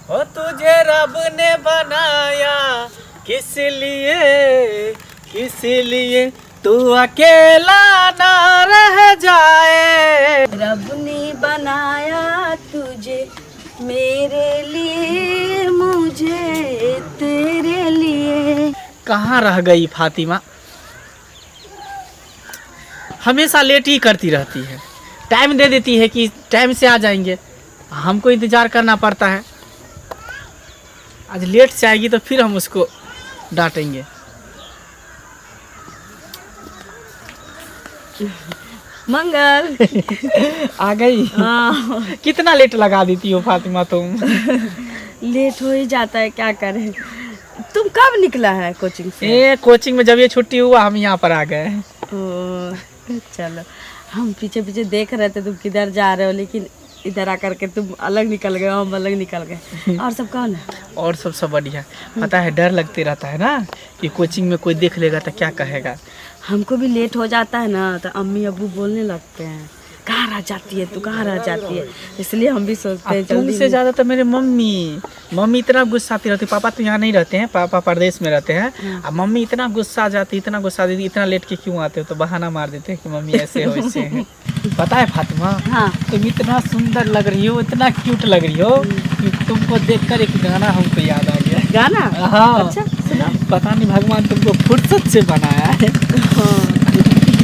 हो तुझे रब ने बनाया किस लिए तू अकेला ना रह जाए। रब ने बनाया तुझे मेरे लिए, मुझे तेरे लिए। कहाँ रह गई फातिमा? हमेशा लेट ही करती रहती है, टाइम दे देती है कि टाइम से आ जाएंगे, हमको इंतज़ार करना पड़ता है। आज लेट से आएगी तो फिर हम उसको डांटेंगे। मंगल आ गई। हाँ। कितना लेट लगा देती हो फातिमा तुम। लेट हो ही जाता है, क्या करें। तुम कब निकला है कोचिंग से? ए कोचिंग में जब ये छुट्टी हुआ हम यहाँ पर आ गए। ओ, चलो, हम पीछे पीछे देख रहे थे तुम किधर जा रहे हो, लेकिन इधर आकर के तुम अलग निकल गए, हम अलग निकल गए। और सब कौन है? और सब बढ़िया। पता है डर लगते रहता है ना कि कोचिंग में कोई देख लेगा तो क्या कहेगा। हमको भी लेट हो जाता है ना तो अम्मी अब्बू बोलने लगते हैं, कहाँ रह जाती है तू, कहाँ रह जाती है। इसलिए हम भी सोचते हैं जल्दी। तुमसे ज़्यादा तो मेरे मम्मी इतना गुस्साती रहती। पापा तो यहाँ नहीं रहते हैं, पापा परदेश में रहते हैं। अब मम्मी इतना गुस्सा जाती, इतना गुस्सा देती, इतना लेट के क्यों आते हो, तो बहाना मार देते हैं कि मम्मी ऐसे हो ऐसे है। पता है फातिमा, हाँ। तुम इतना सुंदर लग रही हो, इतना क्यूट लग रही हो कि तुमको देखकर एक गाना हमको याद आ गया। गाना? हाँ। अच्छा सुना। पता नहीं भगवान तुमको फुर्सत से बनाया है। हाँ।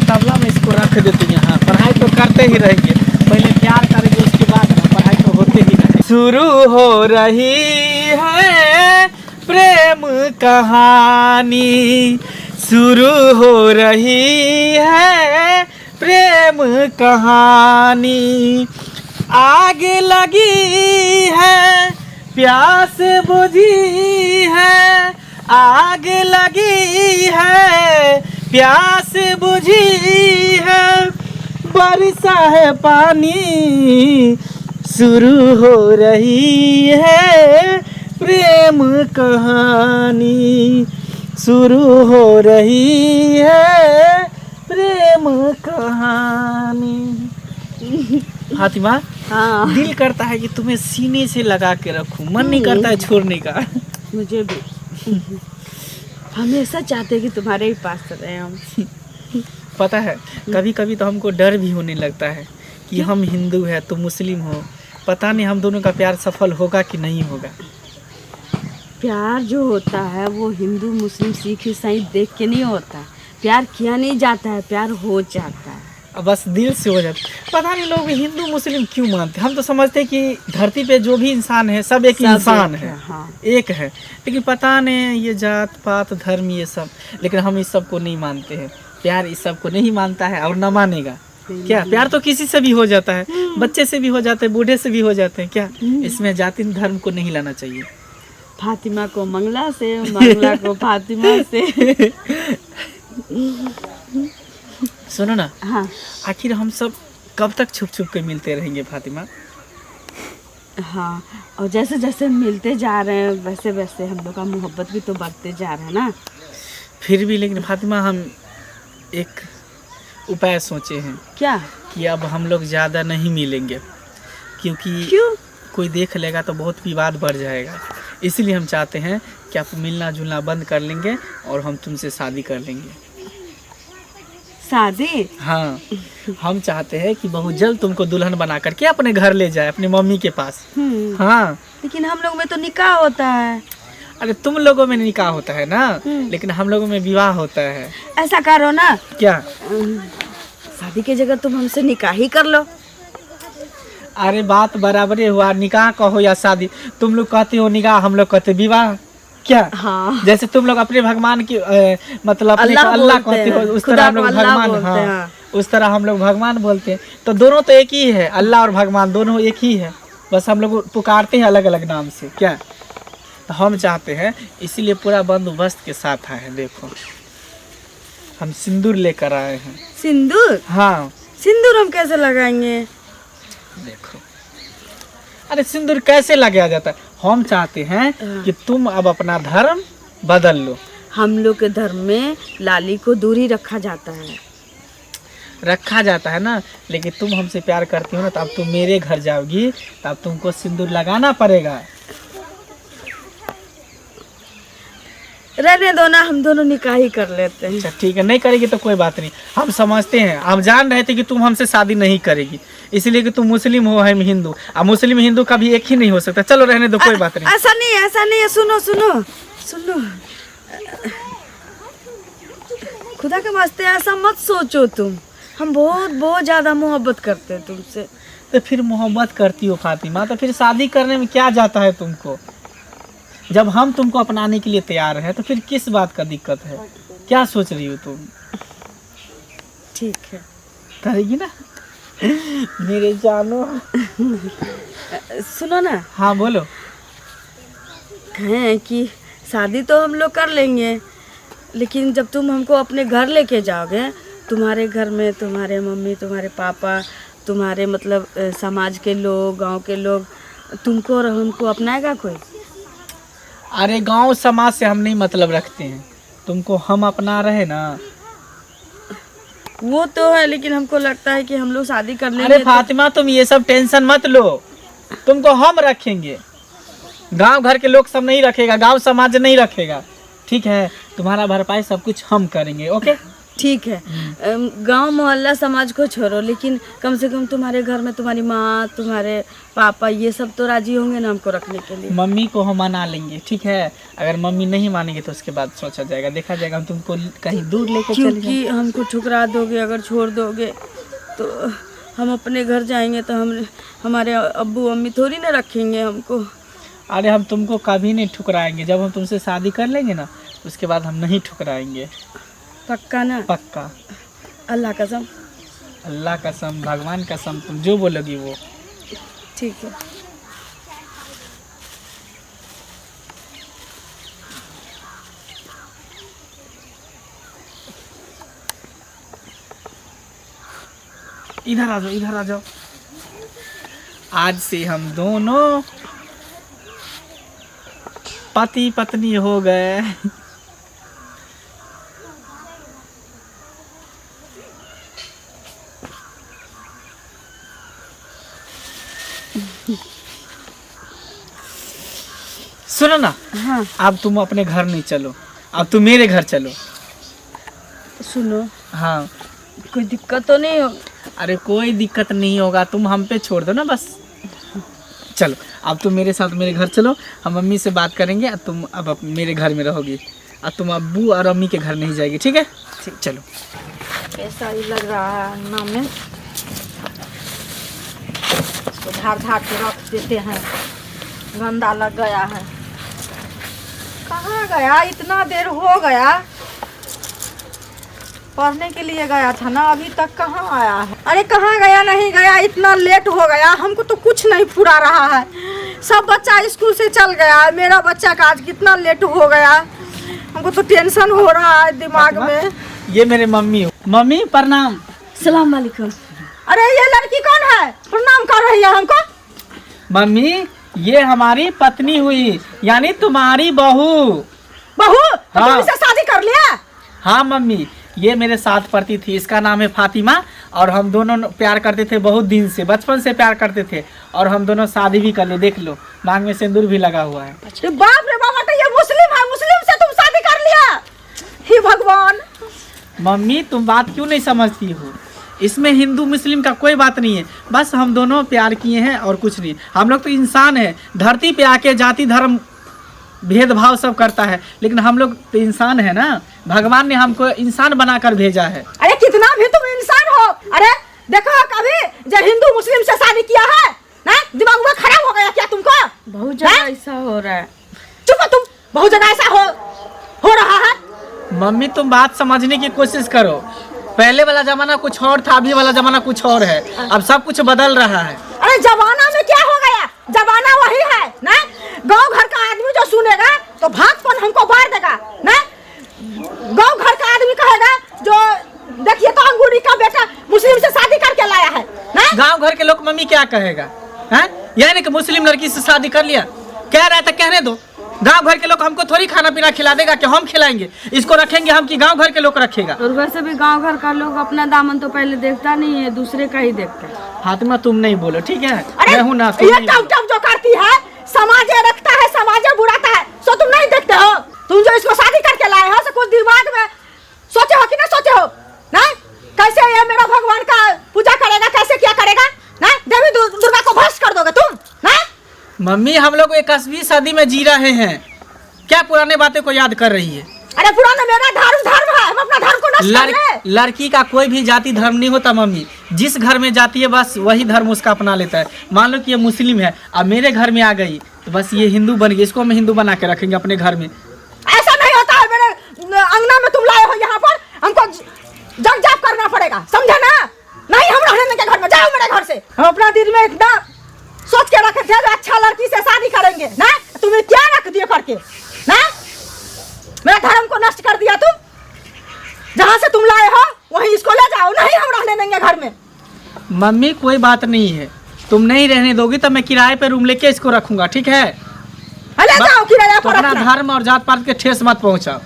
तबला में इसको रख देते यहाँ, पढ़ाई तो करते ही रहेंगे, पहले प्यार करेंगे उसके बाद ना पढ़ाई तो होते ही रहेंगे। शुरू हो रही है प्रेम कहानी, शुरू हो रही है प्रेम कहानी, आग लगी है प्यास बुझी है, आग लगी है प्यास बुझी है, बरसा है पानी, शुरू हो रही है प्रेम कहानी, शुरू हो रही है प्रेम कहानी। फातिमा, हाँ। दिल करता है कि तुम्हें सीने से लगा के रखूं, मन नहीं करता है छोड़ने का। मुझे भी हमेशा चाहते कि तुम्हारे ही पास रहे हम। पता है कभी कभी तो हमको डर भी होने लगता है कि हम हिंदू है तुम मुस्लिम हो, पता नहीं हम दोनों का प्यार सफल होगा कि नहीं होगा। प्यार जो होता है वो हिंदू मुस्लिम सिख ईसाई देख के नहीं होता है, प्यार किया नहीं जाता है, प्यार हो जाता है। अब बस दिल से हो जाता है। पता नहीं लोग हिंदू मुस्लिम क्यों मानते हैं, हम तो समझते हैं कि धरती पे जो भी इंसान है सब एक इंसान है। हाँ। एक है, लेकिन पता नहीं ये जात पात धर्म ये सब, लेकिन हम इस सब को नहीं मानते हैं। प्यार इस सब को नहीं मानता है और न मानेगा। क्या प्यार तो किसी से भी हो जाता है, बच्चे से भी हो जाता है, बूढ़े से भी हो जाते हैं। क्या इसमें जाति धर्म को नहीं लाना चाहिए। फातिमा को मंगला से, मंगला को फातिमा से। सुनो ना, हाँ। आखिर हम सब कब तक छुप छुप के मिलते रहेंगे फातिमा? हाँ, और जैसे जैसे मिलते जा रहे हैं वैसे वैसे हम लोग का मोहब्बत भी तो बढ़ते जा रहा है ना। फिर भी लेकिन फातिमा हम एक उपाय सोचे हैं। क्या? कि अब हम लोग ज़्यादा नहीं मिलेंगे, क्योंकि क्यों? कोई देख लेगा तो बहुत विवाद बढ़ जाएगा। इसीलिए हम चाहते हैं कि आप मिलना जुलना बंद कर लेंगे और हम तुमसे शादी कर लेंगे। शादी? हाँ, हम चाहते हैं कि बहुत जल्द तुमको दुल्हन बना करके अपने घर ले जाए, अपनी मम्मी के पास। हाँ, लेकिन हम लोग में तो निकाह होता है। अरे तुम लोगों में निकाह होता है ना, लेकिन हम लोगों में विवाह होता है। ऐसा करो ना, क्या? शादी की जगह तुम हमसे निकाह ही कर लो। अरे बात बराबर ही हुआ, निकाह कहो या शादी। तुम लोग कहते हो निकाह, हम लोग कहते विवाह। क्या? हाँ। जैसे तुम लोग अपने भगवान की मतलब अपने अल्लाह कहते हो, उस तरह हम लोग भगवान। हाँ, उस तरह हम लोग भगवान बोलते हैं। तो दोनों तो एक ही है, अल्लाह और भगवान दोनों एक ही है, बस हम लोग पुकारते हैं अलग अलग नाम से। क्या? तो हम चाहते हैं, इसीलिए पूरा बंदोबस्त के साथ आए हैं। देखो हम सिंदूर लेकर आए हैं। सिंदूर? हाँ। सिंदूर हम कैसे लगाएंगे? देखो, अरे सिंदूर कैसे लगाया जाता है? हम चाहते हैं कि तुम अब अपना धर्म बदल लो। हम लोग के धर्म में लाली को दूरी रखा जाता है। रखा जाता है ना, लेकिन तुम हमसे प्यार करती हो ना, तो अब तुम मेरे घर जाओगी, तब तुमको सिंदूर लगाना पड़ेगा। रहने दो ना, हम दोनों निकाह ही कर लेते हैं। अच्छा ठीक है, नहीं करेगी तो कोई बात नहीं, हम समझते हैं। हम जान रहे थे कि तुम हमसे शादी नहीं करेगी, इसलिए कि तुम मुस्लिम हो, हम हिंदू। अब मुस्लिम हिंदू कभी एक ही नहीं हो सकता। चलो रहने दो, कोई बात नहीं। ऐसा नहीं है। सुनो सुनो सुनो, खुदा के वास्ते ऐसा मत सोचो तुम, हम बहुत ज्यादा मोहब्बत करते हैं तुमसे। तो फिर मोहब्बत करती हो फातिमा, तो फिर शादी करने में क्या जाता है तुमको? जब हम तुमको अपनाने के लिए तैयार हैं तो फिर किस बात का दिक्कत है? क्या सोच रही हो तुम? ठीक है, करेगी ना मेरे जानो? सुनो ना। हाँ बोलो। कहें कि शादी तो हम लोग कर लेंगे, लेकिन जब तुम हमको अपने घर लेके जाओगे, तुम्हारे घर में तुम्हारे मम्मी, तुम्हारे पापा, तुम्हारे मतलब समाज के लोग, गांव के लोग तुमको और हमको अपनाएगा कोई? अरे गांव समाज से हम नहीं मतलब रखते हैं, तुमको हम अपना रहे ना। वो तो है, लेकिन हमको लगता है कि हम लोग शादी कर लेंगे। अरे फातिमा तुम ये सब टेंशन मत लो, तुमको हम रखेंगे, गांव घर के लोग सब नहीं रखेगा, गांव समाज नहीं रखेगा, ठीक है? तुम्हारा भरपाई सब कुछ हम करेंगे, ओके? ठीक है, गांव मोहल्ला समाज को छोड़ो, लेकिन कम से कम तुम्हारे घर में तुम्हारी माँ, तुम्हारे पापा, ये सब तो राजी होंगे ना हमको रखने के लिए? मम्मी को हम मना लेंगे, ठीक है? अगर मम्मी नहीं मानेंगे तो उसके बाद सोचा जाएगा, देखा जाएगा, हम तुमको कहीं दूर लेके चलेंगे। क्योंकि हमको ठुकरा दोगे, अगर छोड़ दोगे तो हम अपने घर जाएंगे तो हम हमारे अब्बू अम्मी थोड़ी ना रखेंगे हमको। अरे हम तुमको कभी नहीं ठुकराएंगे, जब हम तुमसे शादी कर लेंगे ना उसके बाद हम नहीं ठुकराएंगे। पक्का ना? पक्का, अल्लाह कसम। अल्लाह कसम, भगवान कसम, तुम जो बोलोगी वो। ठीक है। इधर आ जाओ, इधर आ जाओ। आज से हम दोनों पति पत्नी हो गए। सुनो ना, हाँ अब तुम अपने घर नहीं चलो, अब तुम मेरे घर चलो। सुनो, हाँ कोई दिक्कत तो नहीं हो? अरे कोई दिक्कत नहीं होगा, तुम हम पे छोड़ दो ना बस। चलो अब तुम मेरे साथ मेरे घर चलो, हम मम्मी से बात करेंगे, तुम अब मेरे घर में रहोगी, अब तुम अब्बू और अम्मी के घर नहीं जाएगी, ठीक है? ठीक, चलो। ऐसा ही लग रहा है अन्ना में, इसको झाड़ झाड़ के रख देते हैं, गंदा लग गया है। कहाँ गया? इतना देर हो गया, पढ़ने के लिए गया था ना, अभी तक कहाँ आया है? अरे कहाँ गया? नहीं गया, इतना लेट हो गया, हमको तो कुछ नहीं फुरा रहा है। सब बच्चा स्कूल से चल गया है, मेरा बच्चा का आज कितना लेट हो गया, हमको तो टेंशन हो रहा है दिमाग में। ये मेरे मम्मी, मम्मी प्रणाम। सलाम वालेकुम। अरे ये लड़की कौन है, प्रणाम कर रही है हमको? मम्मी ये हमारी पत्नी हुई, यानी तुम्हारी बहू। बहू? हाँ। तुम इससे शादी कर लिया? हाँ मम्मी, ये मेरे साथ पढ़ती थी, इसका नाम है फातिमा, और हम दोनों प्यार करते थे बहुत दिन से, बचपन से प्यार करते थे, और हम दोनों शादी भी कर ले, देख लो मांग में सिंदूर भी लगा हुआ है। बाप रे बाप, ये मुस्लिम है, मुस्लिम से तुम शादी कर लिया? हे भगवान। मम्मी तुम बात क्यों नहीं समझती हो, इसमें हिंदू मुस्लिम का कोई बात नहीं है, बस हम दोनों प्यार किए हैं और कुछ नहीं। हम लोग तो इंसान हैं, धरती पे आके जाति धर्म भेदभाव सब करता है, लेकिन हम लोग तो इंसान है ना, भगवान ने हमको इंसान बनाकर भेजा है। अरे कितना भी तुम इंसान हो, अरे देखो कभी जो हिंदू मुस्लिम से शादी किया है ना, दिमाग में खराब हो गया क्या तुमको? बहुत जगह ऐसा हो रहा है। चुप हो तुम, बहुत जगह ऐसा हो रहा है। मम्मी तुम बात समझने की कोशिश करो, पहले वाला जमाना कुछ और था, अभी वाला जमाना कुछ और है, अब सब कुछ बदल रहा है। अरे जमाना में क्या हो गया, जमाना वही है ना। गांव घर का आदमी जो सुनेगा तो भागपन हमको मार देगा ना। गांव घर का आदमी कहेगा जो देखिए तो अंगूरी का बेटा मुस्लिम से शादी करके लाया है ना। गांव घर के लोग मम्मी क्या कहेगा, हैं? यानी कि मुस्लिम लड़की से शादी कर लिया, कह रहा था कहने दो, गांव घर के लोग हमको थोड़ी खाना पीना खिला देगा कि हम खिलाएंगे, इसको रखेंगे हम कि गांव घर के लोग रखेगा? और वैसे भी गांव घर का लोग अपना दामन तो पहले देखता नहीं है, दूसरे का ही देखता है। फातिमा तुम नहीं बोलो, ठीक है? अरे मैं हूं ना, ये टप टप जो करती है, समाजे रखता है, समाजे बुराता है, सो तुम नहीं देखते हो? तुम जो इसको शादी करके लाए हो, कुछ दिमाग में सोचे हो कि ना सोचे हो ना? कैसे ये मेरा भगवान का पूजा करेगा, कैसे क्या करेगा ना? देवी दुर्गा को भस्म कर दोगे तुम ना? मम्मी हम लोग 21वीं सदी में जी रहे हैं, क्या पुराने बातें को याद कर रही है? अरे पुराना मेरा धर्म है, हम अपना धर्म को नष्ट कर रहे हैं। लड़की का कोई भी जाति धर्म नहीं होता मम्मी, जिस घर में जाती है बस वही धर्म उसका अपना लेता है। मान लो कि ये मुस्लिम है, अब मेरे घर में आ गई तो बस ये हिंदू बन गई, इसको हम हिंदू बना के रखेंगे अपने घर में। ऐसा नहीं होता है, मेरे अंगना में तुम लाए हो यहाँ पर, हमको जग जाप करना पड़ेगा, समझे ना? नहीं हम रहने देंगे घर में, जाओ मेरे घर से। हम अपना दिल में इतना सोच के रखे थे अच्छा लड़की से शादी करेंगे ना, तुम्हें क्या रख दिया करके ना? मेरा धर्म को नष्ट कर दिया तुम, जहाँ से तुम लाए हो वहीं इसको ले जाओ, नहीं हम रहने देंगे घर में। मम्मी कोई बात नहीं है, तुम नहीं रहने दोगी तो मैं किराए पे रूम लेके इसको रखूंगा, ठीक है? ले जाओ किराया पर अपना रखना। धर्म और जात पात के ठेस मत पहुंचाओ।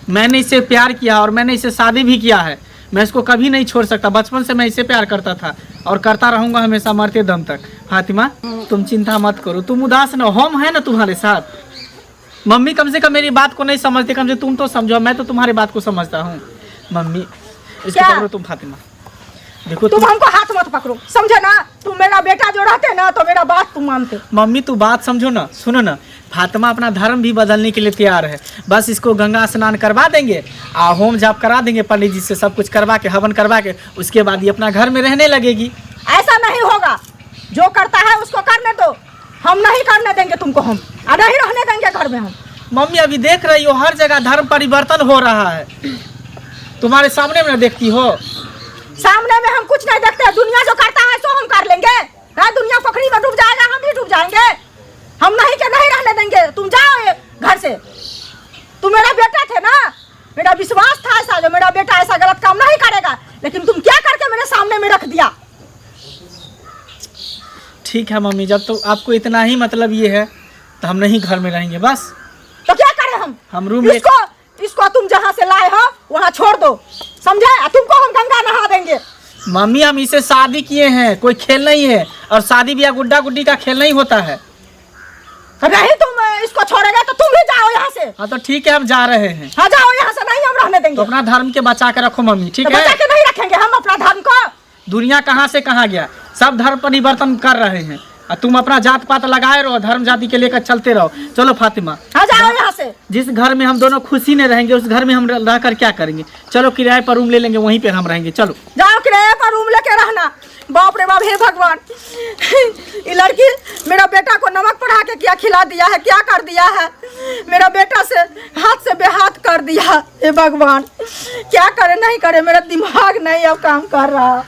मैंने इससे प्यार किया और मैंने इससे शादी भी किया है, मैं इसको कभी नहीं छोड़ सकता। बचपन से मैं इससे प्यार करता था और करता रहूंगा हमेशा, मरते दम तक। फातिमा तुम चिंता मत करो, तुम उदास न हो, हम है ना तुम्हारे साथ। मम्मी कम से कम मेरी बात को नहीं समझते, कम से तुम तो समझो, मैं तो तुम्हारी बात को समझता हूँ। मम्मी इसको पकड़ो तुम, फातिमा देखो तुम हमको हाथ मत पकड़ो, समझे ना? तुम मेरा बेटा जो रहते ना तो मेरा बात तुम मानते। मम्मी तू बात समझो ना, सुनो ना, फातिमा अपना धर्म भी बदलने के लिए तैयार है। बस इसको गंगा स्नान करवा देंगे, होम जाप करा देंगे पंडित जी से, सब कुछ करवा के, हवन करवा के, उसके बाद ये अपना घर में रहने लगेगी। ऐसा नहीं होगा, जो करता है उसको करने दो, हम नहीं करने देंगे तुमको, हम नहीं रहने देंगे घर में हम। मम्मी अभी देख रही हो हर जगह धर्म परिवर्तन हो रहा है, तुम्हारे सामने में देखती हो। सामने में हम कुछ नहीं देखते, दुनिया जो करता है सो हम कर लेंगे ना? दुनिया पोखरी में डूब जाएगा, हम भी डूब जाएंगे, हम नहीं के नहीं रहने देंगे। तुम जाओ घर से, तुम मेरा बेटा थे ना, मेरा विश्वास था ऐसा, जो मेरा बेटा ऐसा गलत काम नहीं करेगा, लेकिन तुम क्या करके मेरे सामने में रख दिया। ठीक है मम्मी, जब तो आपको इतना ही मतलब ये है तो हम नहीं घर में रहेंगे बस। तो क्या करें हम रूम इसको तुम जहाँ से लाए हो वहाँ छोड़ दो, समझे? तुमको हम गंगा नहा देंगे। मम्मी हम इसे शादी किए हैं, कोई खेल नहीं है, और शादी ब्याह गुड्डा गुड्डी का खेल नहीं होता है। नहीं तुम इसको छोड़ेगा तो तुम भी जाओ यहाँ से। हाँ तो ठीक है हम जा रहे हैं। हाँ जाओ यहाँ से, नहीं हम रहने देंगे। तो अपना धर्म के बचा के रखो मम्मी, ठीक तो है? बचा के नहीं रखेंगे हम अपना धर्म को। दुनिया कहाँ से कहाँ गया, सब धर्म परिवर्तन कर रहे हैं और तुम अपना जात पात लगाए रहो, धर्म जाति के लेकर चलते रहो। चलो फातिमा हाँ जाओ यहाँ से। जिस घर में हम दोनों खुशी में रहेंगे उस घर में हम रहकर क्या करेंगे? चलो किराए पर रूम ले लेंगे, वहीं पर हम रहेंगे। चलो जाओ किराए पर रूम लेके रहना। बाप रे बाप, हे भगवान, ये लड़की मेरा बेटा को नमक पढ़ा के क्या खिला दिया है, क्या कर दिया है, मेरा बेटा से हाथ से बेहाथ कर दिया। हे भगवान क्या करे नहीं करे, मेरा दिमाग नहीं अब काम कर रहा।